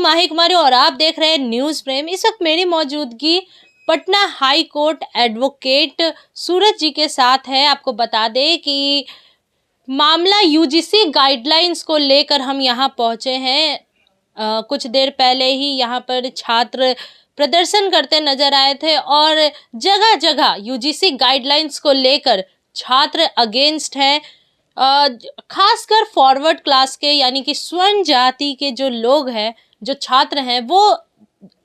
माही कुमारी और आप देख रहे हैं न्यूज़ फ्रेम। इस वक्त मेरी मौजूदगी पटना हाई कोर्ट एडवोकेट सूरज जी के साथ है। आपको बता दें कि मामला यूजीसी गाइडलाइंस को लेकर हम यहाँ पहुँचे हैं। कुछ देर पहले ही यहाँ पर छात्र प्रदर्शन करते नजर आए थे और जगह जगह यूजीसी गाइडलाइंस को लेकर छात्र अगेंस्ट हैं। खासकर फॉरवर्ड क्लास के यानी कि स्वर्ण जाति के जो लोग हैं, जो छात्र हैं, वो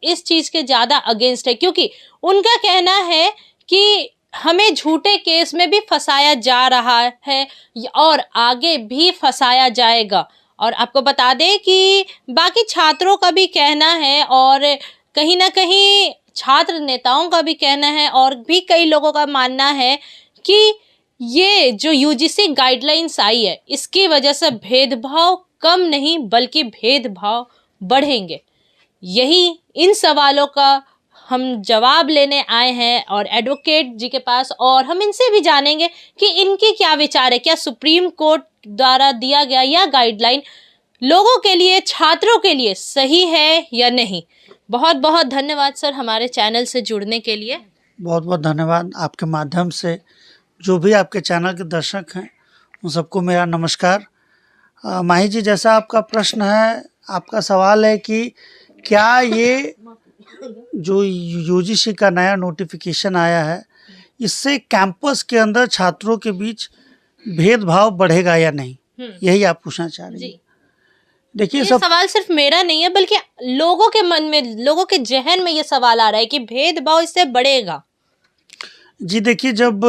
इस चीज़ के ज़्यादा अगेंस्ट है, क्योंकि उनका कहना है कि हमें झूठे केस में भी फंसाया जा रहा है और आगे भी फंसाया जाएगा। और आपको बता दें कि बाकी छात्रों का भी कहना है और कहीं ना कहीं छात्र नेताओं का भी कहना है और भी कई लोगों का मानना है कि ये जो यूजीसी गाइडलाइंस आई है, इसकी वजह से भेदभाव कम नहीं बल्कि भेदभाव बढ़ेंगे। यही इन सवालों का हम जवाब लेने आए हैं और एडवोकेट जी के पास, और हम इनसे भी जानेंगे कि इनके क्या विचार है। क्या सुप्रीम कोर्ट द्वारा दिया गया यह गाइडलाइन लोगों के लिए, छात्रों के लिए सही है या नहीं। बहुत बहुत धन्यवाद सर हमारे चैनल से जुड़ने के लिए। बहुत बहुत धन्यवाद। आपके माध्यम से जो भी आपके चैनल के दर्शक हैं उन सबको मेरा नमस्कार। माही जी, जैसा आपका प्रश्न है, आपका सवाल है कि क्या ये जो यूजीसी का नया नोटिफिकेशन आया है, इससे कैंपस के अंदर छात्रों के बीच भेदभाव बढ़ेगा या नहीं, यही आप पूछना चाह रही हैं। देखिए, ये सवाल सिर्फ मेरा नहीं है बल्कि लोगों के मन में, लोगों के जहन में ये सवाल आ रहा है कि भेदभाव इससे बढ़ेगा। जी देखिए, जब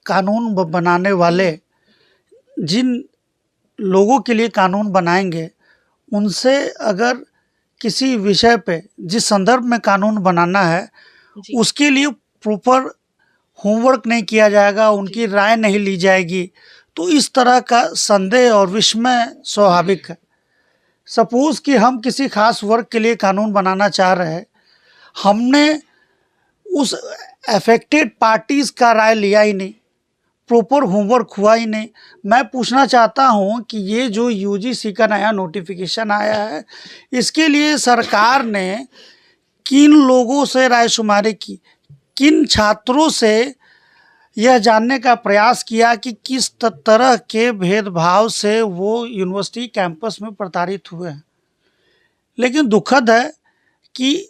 कानून बनाने वाले जिन लोगों के लिए कानून बनाएंगे, उनसे अगर किसी विषय पे जिस संदर्भ में कानून बनाना है उसके लिए प्रॉपर होमवर्क नहीं किया जाएगा, उनकी राय नहीं ली जाएगी, तो इस तरह का संदेह और विस्मय स्वाभाविक है। सपोज कि हम किसी खास वर्ग के लिए कानून बनाना चाह रहे हैं, हमने उस अफेक्टेड पार्टीज़ का राय लिया ही नहीं, प्रॉपर होमवर्क हुआ ही नहीं। मैं पूछना चाहता हूं कि ये जो यूजीसी का नया नोटिफिकेशन आया है, इसके लिए सरकार ने किन लोगों से रायशुमारी की, किन छात्रों से यह जानने का प्रयास किया कि किस तरह के भेदभाव से वो यूनिवर्सिटी कैंपस में प्रताड़ित हुए हैं। लेकिन दुखद है कि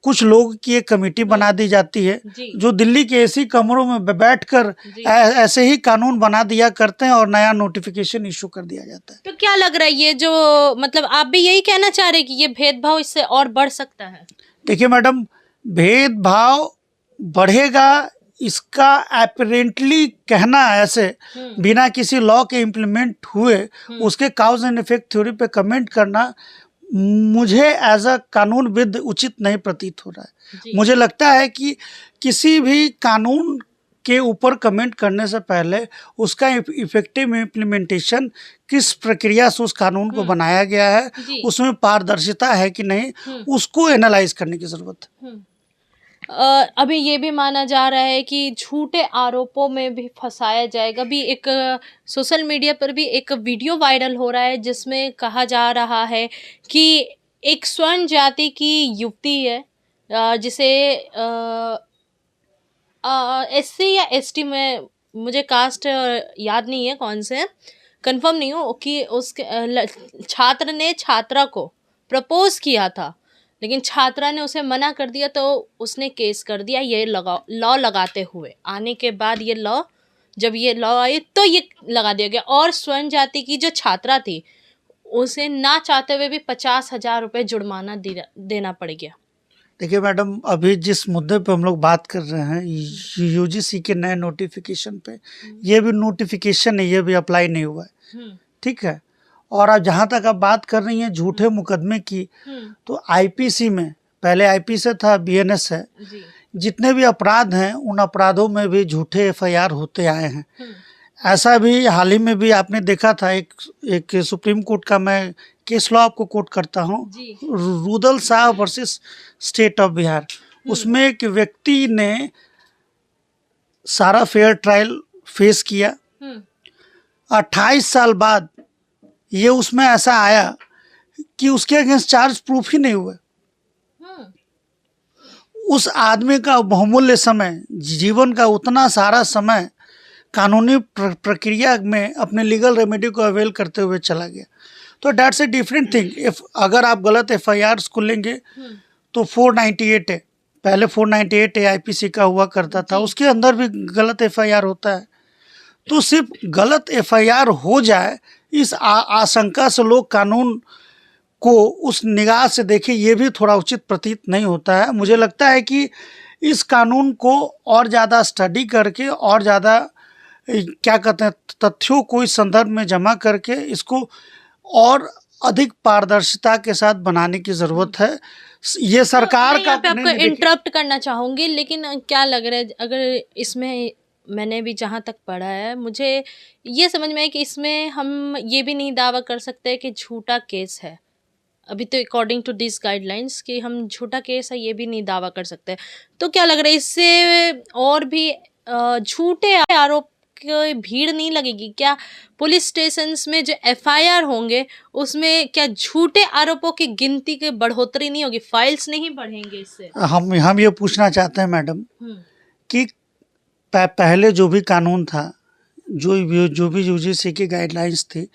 कुछ लोग की एक कमेटी बना दी जाती है जो दिल्ली के एसी कमरों में बैठकर ऐसे ही कानून बना दिया करते हैं और नया नोटिफिकेशन इशू कर दिया जाता है। तो क्या लग रहा है, ये जो मतलब आप भी यही कहना चाह रहे हैं कि ये भेदभाव इससे और बढ़ सकता है? देखिए मैडम, भेदभाव बढ़ेगा इसका अपरेंटली कहना ऐसे बिना किसी लॉ के इम्प्लीमेंट हुए उसके काउज एंड इफेक्ट थ्योरी पे कमेंट करना मुझे एज अ कानूनविद उचित नहीं प्रतीत हो रहा है। मुझे लगता है कि किसी भी कानून के ऊपर कमेंट करने से पहले उसका इफेक्टिव इम्प्लीमेंटेशन, किस प्रक्रिया से उस कानून को बनाया गया है, उसमें पारदर्शिता है कि नहीं, उसको एनालाइज करने की जरूरत है। अभी ये भी माना जा रहा है कि झूठे आरोपों में भी फंसाया जाएगा। अभी एक सोशल मीडिया पर भी एक वीडियो वायरल हो रहा है जिसमें कहा जा रहा है कि एक स्वर्ण जाति की युवती है, जिसे एससी या एसटी में, मुझे कास्ट याद नहीं है कौन से, कंफर्म नहीं हूँ, कि उसके छात्र ने छात्रा को प्रपोज किया था, लेकिन छात्रा ने उसे मना कर दिया, तो उसने केस कर दिया ये लॉ लगाते हुए। आने के बाद ये लॉ, जब ये लॉ आई तो ये लगा दिया गया, और स्वर्ण जाति की जो छात्रा थी उसे ना चाहते हुए भी 50,000 रुपये जुर्माना देना पड़ गया। देखिए मैडम, अभी जिस मुद्दे पे हम लोग बात कर रहे हैं यूजीसी के नए नोटिफिकेशन पे, ये भी नोटिफिकेशन है, ये भी अप्लाई नहीं हुआ है, ठीक है। और अब जहाँ तक आप बात कर रही हैं झूठे मुकदमे की, तो आईपीसी में, पहले आईपीसी था, बीएनएस है, जितने भी अपराध हैं उन अपराधों में भी झूठे एफआईआर होते आए हैं। ऐसा भी हाल ही में भी आपने देखा था, एक सुप्रीम कोर्ट का मैं केस लॉ आपको कोट करता हूँ, Rudal Shah versus state of Bihar. उसमें एक व्यक्ति ने सारा फेयर ट्रायल फेस किया, 28 साल बाद ये उसमें ऐसा आया कि उसके अगेंस्ट चार्ज प्रूफ ही नहीं हुए। उस आदमी का बहुमूल्य समय, जीवन का उतना सारा समय कानूनी प्रक्रिया में अपने लीगल रेमेडी को अवेल करते हुए चला गया। तो that's a different thing. If अगर आप गलत एफआईआर को लेंगे तो 498 है, पहले 498 AIPC का हुआ करता था, उसके अंदर भी गलत एफआईआर होता है। तो सिर्फ गलत एफआईआर हो जाए इस आशंका से लोग कानून को उस निगाह से देखें, ये भी थोड़ा उचित प्रतीत नहीं होता है। मुझे लगता है कि इस कानून को और ज़्यादा स्टडी करके और ज़्यादा क्या कहते हैं तथ्यों को इस संदर्भ में जमा करके इसको और अधिक पारदर्शिता के साथ बनाने की ज़रूरत है। ये सरकार तो मैं आपको इंटरप्ट करना चाहूँगी, लेकिन क्या लग रहा है, अगर इसमें मैंने भी जहाँ तक पढ़ा है, मुझे ये समझ में है कि इसमें हम ये भी नहीं दावा कर सकते कि झूठा केस है। अभी तो अकॉर्डिंग टू दिस गाइडलाइंस कि हम झूठा केस है ये भी नहीं दावा कर सकते। तो क्या लग रहा है इससे और भी झूठे आरोप की भीड़ नहीं लगेगी क्या? पुलिस स्टेशंस में जो एफआईआर होंगे उसमें क्या झूठे आरोपों की गिनती की बढ़ोतरी नहीं होगी, फाइल्स नहीं बढ़ेंगे इससे? हम ये पूछना चाहते हैं मैडम कि पहले जो भी कानून था, जो भी यूजीसी की गाइडलाइंस थी,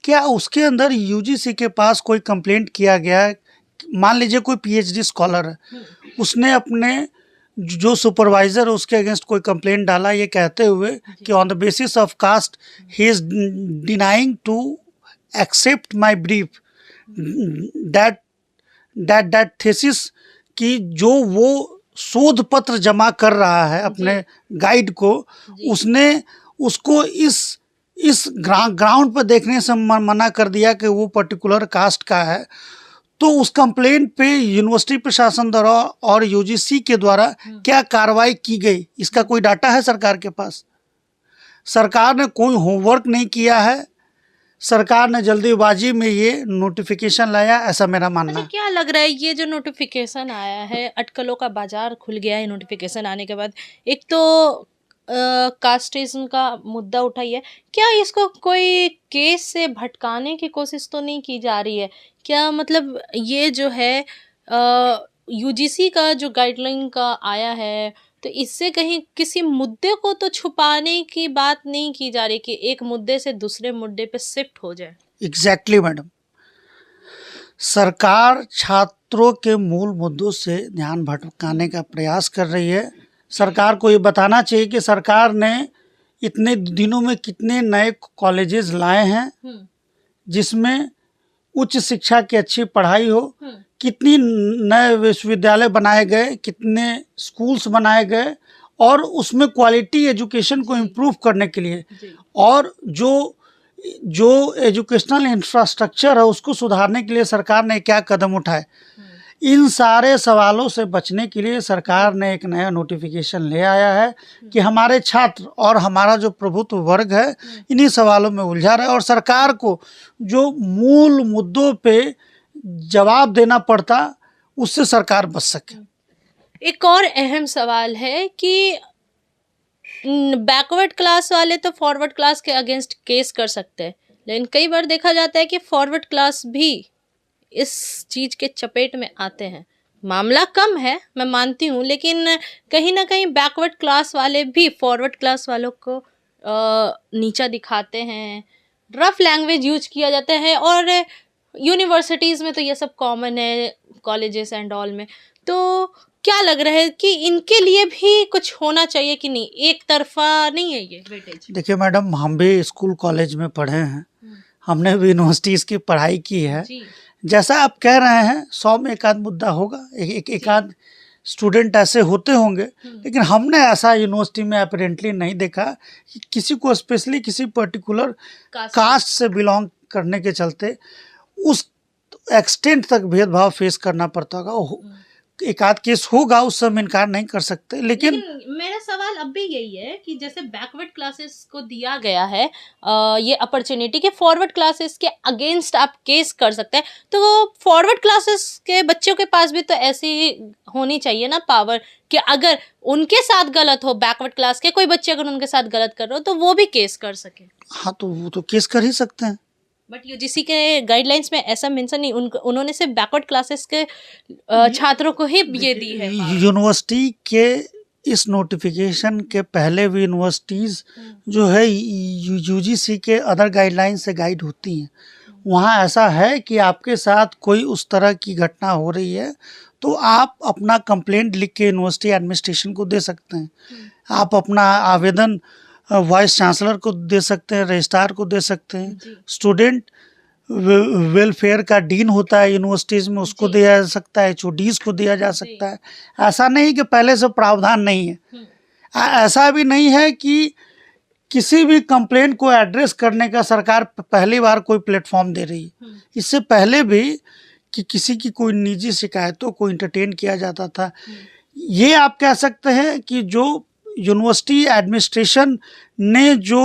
क्या उसके अंदर यूजीसी के पास कोई कंप्लेंट किया गया? मान लीजिए कोई पीएचडी स्कॉलर है, उसने अपने जो सुपरवाइजर उसके अगेंस्ट कोई कंप्लेंट डाला ये कहते हुए कि on the basis of caste he is denying to accept my brief that thesis, कि जो वो शोध पत्र जमा कर रहा है अपने गाइड को, उसने उसको इस ग्राउंड पर देखने से मना कर दिया कि वो पर्टिकुलर कास्ट का है। तो उस कंप्लेंट पे यूनिवर्सिटी प्रशासन द्वारा और यूजीसी के द्वारा क्या कार्रवाई की गई, इसका कोई डाटा है सरकार के पास? सरकार ने कोई होमवर्क नहीं किया है, सरकार ने जल्दीबाजी में ये नोटिफिकेशन लाया, ऐसा मेरा मानना है। क्या लग रहा है ये जो नोटिफिकेशन आया है, अटकलों का बाजार खुल गया है नोटिफिकेशन आने के बाद? एक तो कास्टिज्म का मुद्दा उठाई है, क्या इसको कोई केस से भटकाने की कोशिश तो नहीं की जा रही है क्या? मतलब ये जो है यूजीसी का जो गाइडलाइन का आया है, तो इससे कहीं किसी मुद्दे को तो छुपाने की बात नहीं की जा रही कि एक मुद्दे से दूसरे मुद्दे पे शिफ्ट हो जाए? एग्जैक्टली मैडम, सरकार छात्रों के मूल मुद्दों से ध्यान भटकाने का प्रयास कर रही है। सरकार को ये बताना चाहिए कि सरकार ने इतने दिनों में कितने नए कॉलेजेस लाए हैं जिसमें उच्च शिक्षा की अच्छी पढ़ाई हो, कितनी नए विश्वविद्यालय बनाए गए, कितने स्कूल्स बनाए गए, और उसमें क्वालिटी एजुकेशन को इम्प्रूव करने के लिए और जो एजुकेशनल इंफ्रास्ट्रक्चर है उसको सुधारने के लिए सरकार ने क्या कदम उठाए। इन सारे सवालों से बचने के लिए सरकार ने एक नया नोटिफिकेशन ले आया है कि हमारे छात्र और हमारा जो प्रभुत्व वर्ग है इन्हीं सवालों में उलझा रहा है, और सरकार को जो मूल मुद्दों पे जवाब देना पड़ता उससे सरकार बच सके। एक और अहम सवाल है कि बैकवर्ड क्लास वाले तो फॉरवर्ड क्लास के अगेंस्ट केस कर सकते हैं, लेकिन कई बार देखा जाता है कि फॉरवर्ड क्लास भी इस चीज़ के चपेट में आते हैं। मामला कम है मैं मानती हूँ, लेकिन कहीं ना कहीं बैकवर्ड क्लास वाले भी फॉरवर्ड क्लास वालों को नीचा दिखाते हैं, रफ लैंग्वेज यूज किया जाता है, और यूनिवर्सिटीज़ में तो ये सब कॉमन है, कॉलेजेस एंड ऑल में। तो क्या लग रहा है कि इनके लिए भी कुछ होना चाहिए कि नहीं, एक तरफा नहीं है ये वेटेज? देखिए मैडम, हम भी स्कूल कॉलेज में पढ़े हैं, हमने भी यूनिवर्सिटीज़ की पढ़ाई की है। जैसा आप कह रहे हैं 100 में एक आध मुद्दा होगा, एक आध स्टूडेंट ऐसे होते होंगे, लेकिन हमने ऐसा यूनिवर्सिटी में अपेरेंटली नहीं देखा कि किसी को स्पेशली किसी पर्टिकुलर कास्ट से बिलोंग करने के चलते उस एक्सटेंट तक भेदभाव फेस करना पड़ता होगा। एक आध केस होगा, उससे हम इनकार नहीं कर सकते, लेकिन मेरा सवाल अब भी यही है कि जैसे बैकवर्ड क्लासेस को दिया गया है ये अपॉर्चुनिटी के फॉरवर्ड क्लासेस के अगेंस्ट आप केस कर सकते हैं, तो फॉरवर्ड क्लासेस के बच्चों के पास भी तो ऐसी होनी चाहिए ना पावर कि अगर उनके साथ गलत हो, बैकवर्ड क्लास के कोई बच्चे अगर उनके साथ गलत कर रहे हो तो वो भी केस कर सके। हाँ, तो वो तो केस कर ही सकते हैं। बट यूजीसी के गाइडलाइंस में ऐसा मेंशन नहीं, उन्होंने सिर्फ बैकवर्ड क्लासेस के छात्रों को ही ये दी है। यूनिवर्सिटी के इस नोटिफिकेशन के पहले भी यूनिवर्सिटीज़ जो है यूजीसी के अदर गाइडलाइन से गाइड होती हैं। वहाँ ऐसा है कि आपके साथ कोई उस तरह की घटना हो रही है तो आप अपना कंप्लेंट लिख के यूनिवर्सिटी एडमिनिस्ट्रेशन को दे सकते हैं। आप अपना आवेदन वाइस चांसलर को दे सकते हैं, रजिस्ट्रार को दे सकते हैं। स्टूडेंट वेलफेयर का डीन होता है यूनिवर्सिटीज़ में, उसको दिया जा सकता है, एचओडीज़ को दिया जा सकता है। ऐसा नहीं कि पहले से प्रावधान नहीं है। ऐसा भी नहीं है कि किसी भी कंप्लेंट को एड्रेस करने का सरकार पहली बार कोई प्लेटफॉर्म दे रही है। इससे पहले भी कि किसी की कोई निजी शिकायतों को इंटरटेन किया जाता था। ये आप कह सकते हैं कि जो यूनिवर्सिटी एडमिनिस्ट्रेशन ने जो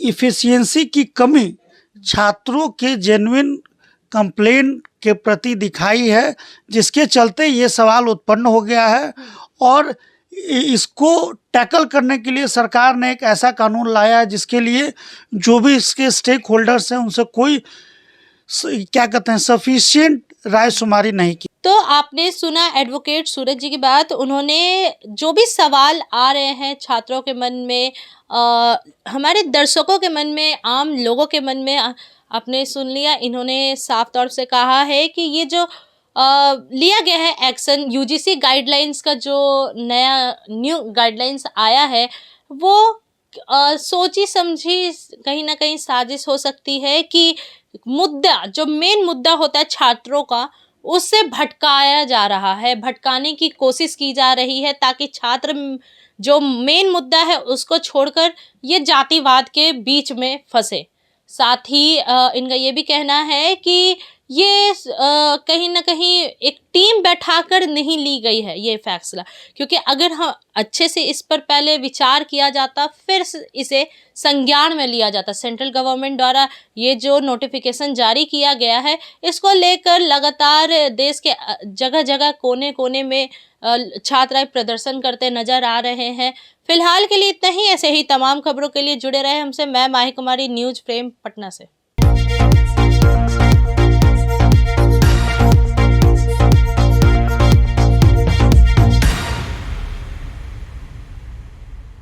इफ़िशियंसी की कमी छात्रों के जेन्युइन कंप्लेन के प्रति दिखाई है, जिसके चलते ये सवाल उत्पन्न हो गया है। और इसको टैकल करने के लिए सरकार ने एक ऐसा कानून लाया है जिसके लिए जो भी इसके स्टेक होल्डर्स हैं उनसे कोई क्या कहते हैं सफिशिएंट राय शुमारी नहीं की। तो आपने सुना एडवोकेट सूरज जी की बात। उन्होंने जो भी सवाल आ रहे हैं छात्रों के मन में, हमारे दर्शकों के मन में, आम लोगों के मन में, आपने सुन लिया। इन्होंने साफ तौर से कहा है कि ये जो लिया गया है एक्शन, यूजीसी गाइडलाइंस का जो न्यू गाइडलाइंस आया है वो सोची समझी कहीं ना कहीं साजिश हो सकती है कि मुद्दा, जो मेन मुद्दा होता है छात्रों का, उससे भटकाया जा रहा है, भटकाने की कोशिश की जा रही है ताकि छात्र जो मेन मुद्दा है उसको छोड़कर ये जातिवाद के बीच में फंसे। साथ ही इनका ये भी कहना है कि ये कहीं ना कहीं एक टीम बैठाकर नहीं ली गई है ये फैसला, क्योंकि अगर हम अच्छे से इस पर पहले विचार किया जाता फिर इसे संज्ञान में लिया जाता। सेंट्रल गवर्नमेंट द्वारा ये जो नोटिफिकेशन जारी किया गया है इसको लेकर लगातार देश के जगह जगह कोने कोने में छात्र प्रदर्शन करते नजर आ रहे हैं। फिलहाल के लिए इतना ही। ऐसे ही तमाम खबरों के लिए जुड़े रहे हमसे। मैं माही कुमारी, न्यूज़ फ्रेम पटना से।